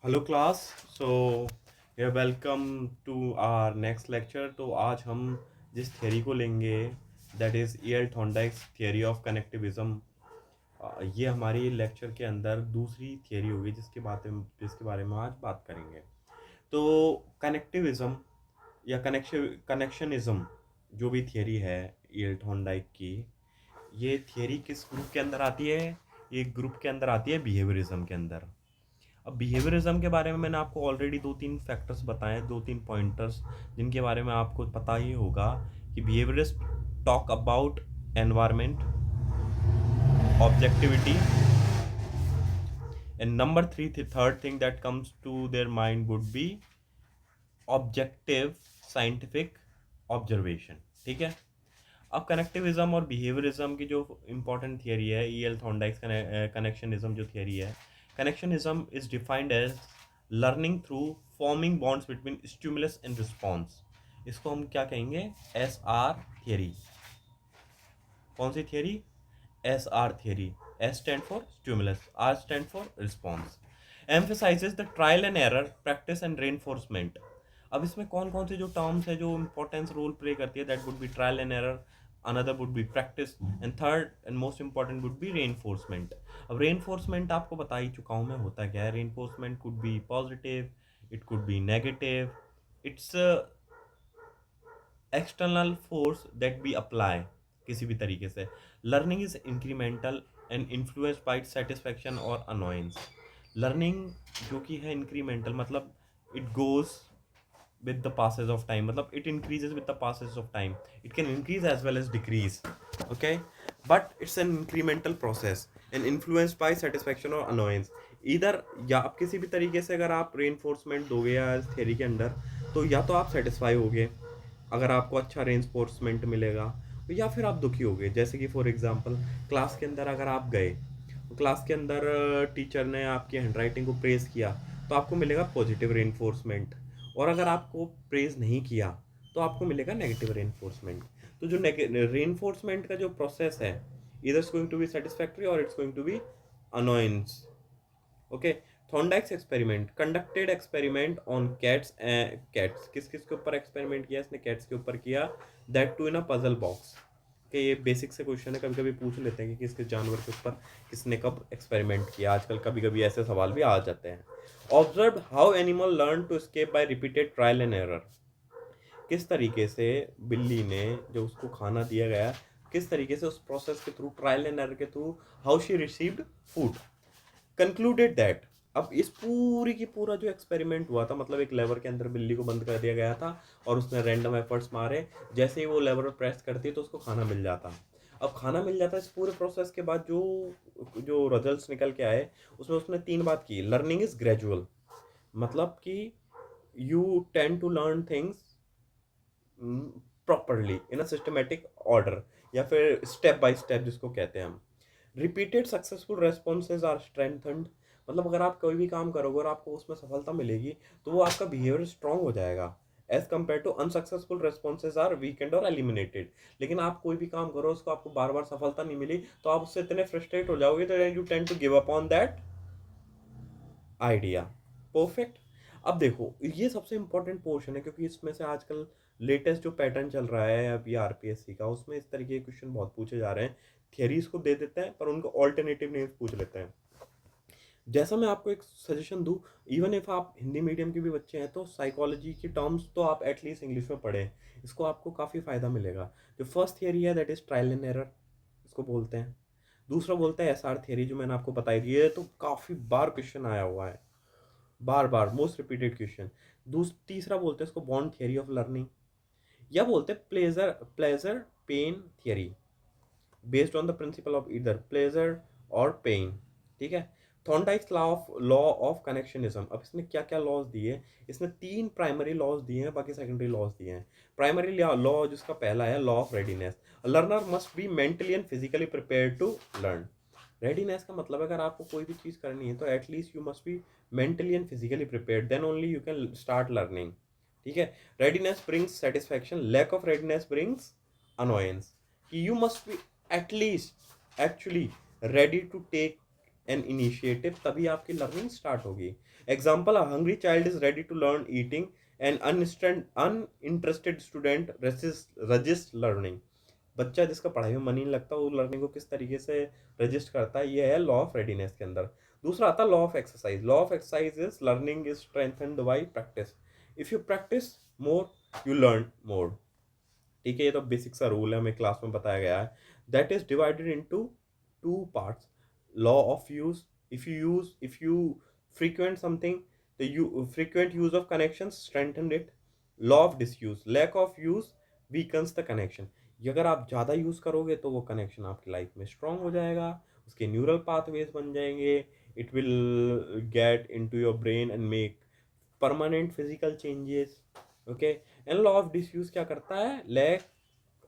Hello class. So ये welcome to our next lecture. तो आज हम जिस थियरी को लेंगे that is E L Thorndike's theory of connectivism. ये हमारी लेक्चर के अंदर दूसरी थियरी होगी जिसके बारे में आज बात करेंगे। तो कनेक्टिविज्म या कनेक्शनिज्म जो भी थियरी है ईएल थॉर्नडाइक की, ये थियरी किस ग्रुप के अंदर आती है? ये ग्रुप के अंदर आती है बिहेवियरिज्म के अंदर। अब बिहेवियरिज्म के बारे में मैंने आपको ऑलरेडी दो तीन फैक्टर्स बताए, दो तीन पॉइंटर्स जिनके बारे में आपको पता ही होगा कि behaviourist talk about environment, objectivity, and number three third thing that comes to their mind would be objective scientific observation. ठीक है। अब कनेक्टिविज्म और बिहेवियरिज्म की जो इंपॉर्टेंट थियरी है, ईएल थॉर्नडाइक्स कनेक्शनिज्म जो थियरी है, connectionism is defined as learning through forming bonds between stimulus and response. इसको हम क्या कहेंगे? S R theory. कौन सी theory? S R theory. S stand for stimulus, are stand for response. Emphasises the trial and error, practice and reinforcement. अब इसमें कौन कौन से जो टर्म्स है जो इंपॉर्टेंस रोल प्ले करती है? That would be trial and error, another would be practice, and third and most important would be reinforcement. अब रेनफोर्समेंट आपको बता ही चुका हूँ मैं, होता क्या है। Reinforcement could be positive, it could be negative, it's external force that be apply किसी भी तरीके से। Learning is incremental and influence by satisfaction और अनोयंस। लर्निंग जो कि है इंक्रीमेंटल, मतलब it goes with the passage of time, मतलब it increases with the passage of time. It can increase as well as decrease, okay, but it's an incremental process and influenced by satisfaction or annoyance. इधर या आप किसी भी तरीके से अगर आप रेनफोर्समेंट दोगे या थ्योरी के अंदर, तो या तो आप सेटिस्फाई होगे अगर आपको अच्छा रेनफोर्समेंट मिलेगा, या फिर आप दुखी होगे। जैसे कि फॉर एग्जांपल क्लास के अंदर अगर आप गए, तो क्लास के अंदर टीचर ने आपकी हैंडराइटिंग को प्रेज़ किया, तो आपको मिलेगा पॉजिटिव रेनफोर्समेंट। और अगर आपको प्रेज़ नहीं किया, तो आपको मिलेगा नेगेटिव रेनफोर्समेंट। तो जो रेनफोर्समेंट का जो प्रोसेस है, इधर is going to be satisfactory और it's going to be annoyance. Okay. Thorndike's experiment, conducted experiment on cats. Cats किस किस के ऊपर एक्सपेरिमेंट किया? इसने कैट्स के ऊपर किया, that too in a puzzle box. कि ये बेसिक से क्वेश्चन है, कभी कभी पूछ लेते हैं कि किस किस जानवर के ऊपर किसने कब एक्सपेरिमेंट किया। आजकल कभी कभी ऐसे सवाल भी आ जाते हैं। Observe how animal learn to escape by repeated trial and error. किस तरीके से बिल्ली ने, जो उसको खाना दिया गया, किस तरीके से उस प्रोसेस के थ्रू, ट्रायल एंड एरर के through, how she received food. Concluded that, अब इस पूरी की पूरा जो एक्सपेरिमेंट हुआ था, मतलब एक लेवर के अंदर बिल्ली को बंद कर दिया गया था और उसने रैंडम एफर्ट्स मारे, जैसे ही वो लेवर प्रेस करती तो उसको खाना मिल जाता। अब खाना मिल जाता, इस पूरे प्रोसेस के बाद जो जो रिजल्ट्स निकल के आए, उसमें उसने तीन बात की। लर्निंग इज ग्रेजुअल, मतलब कि you tend to learn things properly in a systematic order, या फिर स्टेप बाय स्टेप जिसको कहते हैं हम। Repeated successful responses are strengthened, मतलब अगर आप कोई भी काम करोगे और आपको उसमें सफलता मिलेगी, तो वो आपका बिहेवियर स्ट्रांग हो जाएगा। As compare to unsuccessful responses are weakened और एलिमिनेटेड। लेकिन आप कोई भी काम करो, उसको आपको बार बार सफलता नहीं मिली, तो आप उससे इतने फ्रस्ट्रेट हो जाओगे, तो you tend to give up on that idea. Perfect. अब देखो, ये सबसे इंपॉर्टेंट पोर्शन है, क्योंकि इसमें से आजकल लेटेस्ट जो पैटर्न चल रहा है अभी आरपीएससी का, उसमें इस तरीके के क्वेश्चन बहुत पूछे जा रहे हैं। थियरीज को दे देते हैं पर उनको ऑल्टरनेटिव नेम्स पूछ लेते हैं। जैसा मैं आपको एक सजेशन दूं, इवन इफ आप हिंदी मीडियम के भी बच्चे हैं, तो साइकोलॉजी की टर्म्स तो आप एटलीस्ट इंग्लिश में पढ़ें, इसको आपको काफ़ी फ़ायदा मिलेगा। जो फर्स्ट थियरी है that is trial and error, इसको बोलते हैं। दूसरा बोलते हैं एसआर थियरी, जो मैंने आपको बताई दी है, तो काफ़ी बार क्वेश्चन आया हुआ है, बार बार मोस्ट रिपीटेड क्वेश्चन। तीसरा बोलते हैं इसको बॉन्ड थियरी ऑफ लर्निंग, या बोलते हैं pleasure pleasure pain theory, based on the principle of either pleasure और पेन। ठीक है। थॉर्नडाइक्स लॉ ऑफ कनेक्शनिज्म, अब इसने क्या क्या लॉज दिए? इसने तीन प्राइमरी लॉज दिए हैं, बाकी सेकेंडरी लॉज दिए हैं। प्राइमरी लॉ जिसका पहला है law of readiness, learner must be mentally and physically prepare to learn. Readiness का मतलब अगर आपको कोई भी चीज़ करनी है, तो at least you must be mentally and physically prepared, then only you can start learning. ठीक है। Readiness brings satisfaction, lack of readiness brings annoyance. कि you must be at least actually ready to take an initiative, तभी आपकी learning start होगी। Example, a hungry child is ready to learn eating, an uninterested student resist learning. बच्चा जिसका पढ़ाई में मन ही नहीं लगता वो लर्निंग को किस तरीके से रजिस्ट करता है, ये है लॉ ऑफ रेडीनेस के अंदर। दूसरा आता है law of exercise. Law of exercise is learning is strengthened bye practice. If you practice more you learn more. ठीक है, ये तो बेसिक सा रूल है, हमें क्लास में बताया गया है। That is divided into two parts. Law of use, if you frequent something, the frequent use of connections strengthen it. Law of disuse, lack of use weakens the connection। ये अगर आप ज़्यादा यूज़ करोगे तो वो कनेक्शन आपकी life में strong हो जाएगा, उसके न्यूरल पाथवेज बन जाएंगे, it will get into your brain and make permanent physical changes. Okay, and law of disuse क्या करता है, लैक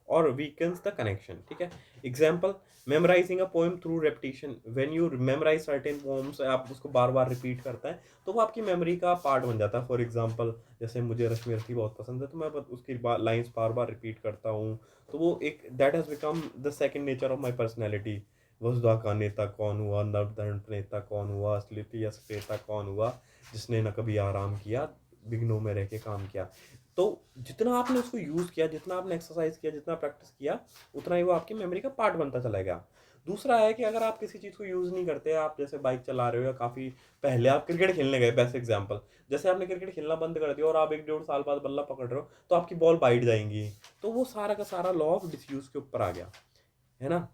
और वीकन्स द कनेक्शन। ठीक है, example, memorising a poem through repetition. When you memorise certain poems, आप उसको बार बार repeat करता है तो वो आपकी मेमोरी का पार्ट बन जाता है। फॉर एग्जाम्पल, जैसे मुझे रश्मि रथी बहुत पसंद है तो मैं उसकी लाइन्स बार बार रिपीट करता हूँ, तो वो एक that has become the second nature of my personality. Vasudha का नेता कौन हुआ, नवदंड नेता कौन हुआ, असलियत सफेता कौन हुआ, जिसने न कभी आराम किया, विघ्नों में रह के काम किया। तो जितना आपने उसको यूज़ किया, जितना आपने एक्सरसाइज किया, जितना प्रैक्टिस किया, उतना ही वो आपकी मेमोरी का पार्ट बनता चला गया। दूसरा है कि अगर आप किसी चीज़ को यूज़ नहीं करते, आप जैसे बाइक चला रहे हो या काफ़ी पहले आप क्रिकेट खेलने गए, बेस्ट एग्जांपल, जैसे आपने क्रिकेट खेलना बंद कर दिया और आप 1 डेढ़ साल बाद बल्ला पकड़ रहे हो तो आपकी बॉल बाइट जाएंगी, तो वो सारा का सारा लॉ ऑफ डिसयूज के ऊपर आ गया, है ना।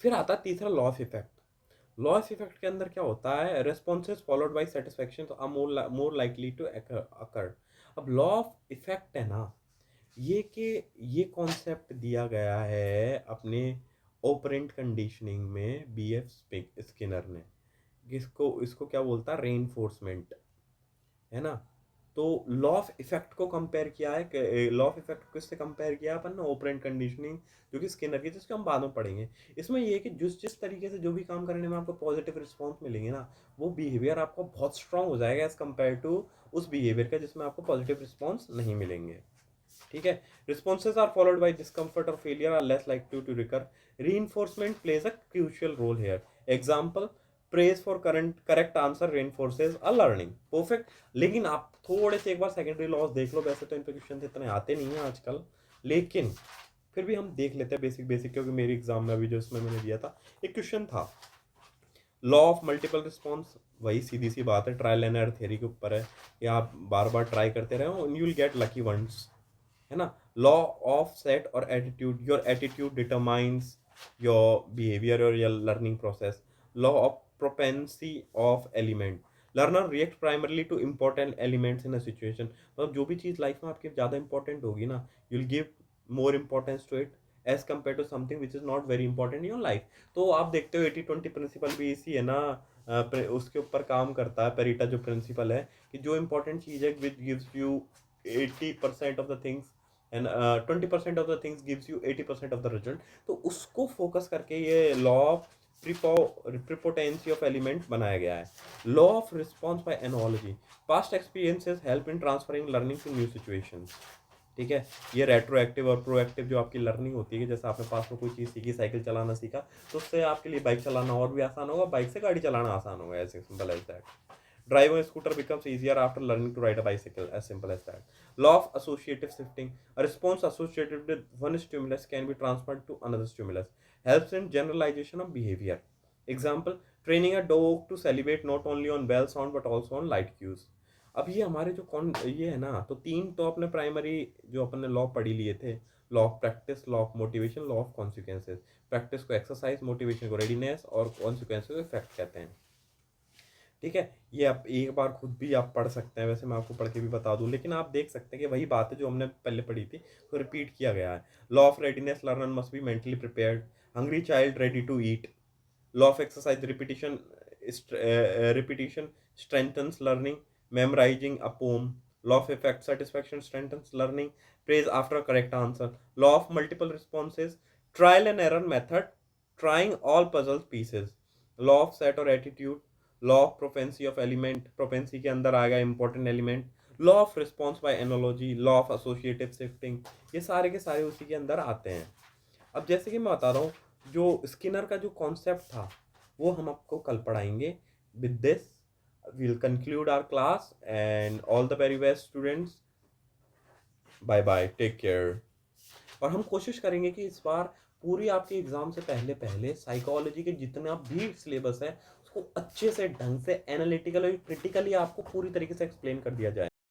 फिर आता है तीसरा law of effect. Law of effect के अंदर क्या होता है, रेस्पॉन्सेज फॉलोड बाई सेटिस्फेक्शन तो are more likely to occur. अब लॉ ऑफ इफेक्ट है ना, ये कि ये कॉन्सेप्ट दिया गया है अपने ऑपरेंट कंडीशनिंग में बीएफ स्किनर ने। इसको इसको क्या बोलता है, रेनफोर्समेंट, है ना। तो लॉ ऑफ इफेक्ट को कंपेयर किया है, लॉ ऑफ इफेक्ट को किससे कंपेयर किया अपन ने, ऑपरेंट कंडीशनिंग, जो कि स्किनर की, जिसको हम बाद में पढ़ेंगे। इसमें ये है कि जिस तरीके से जो भी काम करने में आपको पॉजिटिव रिस्पॉन्स मिलेंगे ना, वो बिहेवियर आपको बहुत स्ट्रांग हो जाएगा एज कम्पेयर टू उस बिहेवियर का जिसमें आपको पॉजिटिव रिस्पॉन्स नहीं मिलेंगे। ठीक है, responses are followed by discomfort और failure are less like to recur. Reinforcement plays a crucial role here. Example, praise for correct answer reinforces a learning perfect. लेकिन आप थोड़े से एक बार सेकेंडरी लॉज देख लो, वैसे तो इन पे क्वेश्चन इतने आते नहीं हैं आजकल, लेकिन फिर भी हम देख लेते हैं बेसिक बेसिक, क्योंकि मेरी एग्जाम में अभी जो इसमें मैंने दिया था एक क्वेश्चन था, लॉ ऑफ मल्टीपल रिस्पॉन्स। वही सीधी सी बात है, ट्रायल एंड एरर थियरी के ऊपर है कि आप बार बार ट्राई करते रहे you will get lucky once, है ना। लॉ ऑफ सेट और attitude, your attitude determines your behaviour और your learning process. Law of propensity of element, learner react primarily to important elements in a situation. मतलब जो भी चीज़ life में आपकी ज़्यादा इंपॉर्टेंट होगी ना, you will give more importance to it as compare to something which is not very important in your life. तो आप देखते हो 80-20 प्रिंसिपल भी इसी है ना, उसके ऊपर काम करता है। पेरिटा जो प्रिंसिपल है कि जो इंपॉर्टेंट चीज़ है which gives you 80% of the things and 20% of the things gives you 80% of the result. तो उसको फोकस करके ये law of prepotency of element बनाया गया है। Law of response by analogy, past experiences help in transferring learning to new situations. ठीक है, ये रेट्रोएक्टिव और प्रोएक्टिव जो आपकी लर्निंग होती है, जैसे आपने पास में कोई चीज़ सीखी, साइकिल चलाना सीखा, तो उससे आपके लिए बाइक चलाना और भी आसान होगा, बाइक से गाड़ी चलाना आसान होगा, ऐसे simple as that. Driving a scooter becomes easier after learning to ride a bicycle, as simple as that. Law of associative shifting, a response associated with one stimulus can be transferred to another stimulus, helps in generalization of behavior. Example, training a dog to salivate not only on bell sound but also on light cues. अब ये हमारे जो कौन ये है ना, तो तीन तो अपने प्राइमरी जो अपन ने लॉ पढ़ी लिए थे, law of practice, law of motivation, law of consequences. Practice को एक्सरसाइज, मोटिवेशन को रेडीनेस और कॉन्सिक्वेंसेज को इफेक्ट कहते हैं। ठीक है, ये आप एक बार खुद भी आप पढ़ सकते हैं, वैसे मैं आपको पढ़ के भी बता दूं, लेकिन आप देख सकते हैं कि वही बात है जो हमने पहले पढ़ी थी, तो रिपीट किया गया है। Law of readiness, learner must be mentally prepared, hungry child ready to eat. Law of exercise, repetition strengthens learning, memorizing a poem. Law of effect, satisfaction strengthens learning, praise after a correct answer. Law of multiple responses, trial and error method, trying all puzzle pieces. Law of set और attitude, law of propensity of element, propensity के अंदर आ गया important element. Law of response by analogy, law of associative shifting, ये सारे के सारे उसी के अंदर आते हैं। अब जैसे कि मैं बता रहा हूँ, जो स्किनर का जो कॉन्सेप्ट था वो हम आपको कल पढ़ाएंगे। With this we'll conclude our class and all the very best students. Bye bye, take care. और हम कोशिश करेंगे कि इस बार पूरी आपके एग्जाम से पहले पहले साइकोलॉजी के जितना भी सिलेबस है उसको अच्छे से ढंग से एनालिटिकल और क्रिटिकली आपको पूरी तरीके से एक्सप्लेन कर दिया जाए।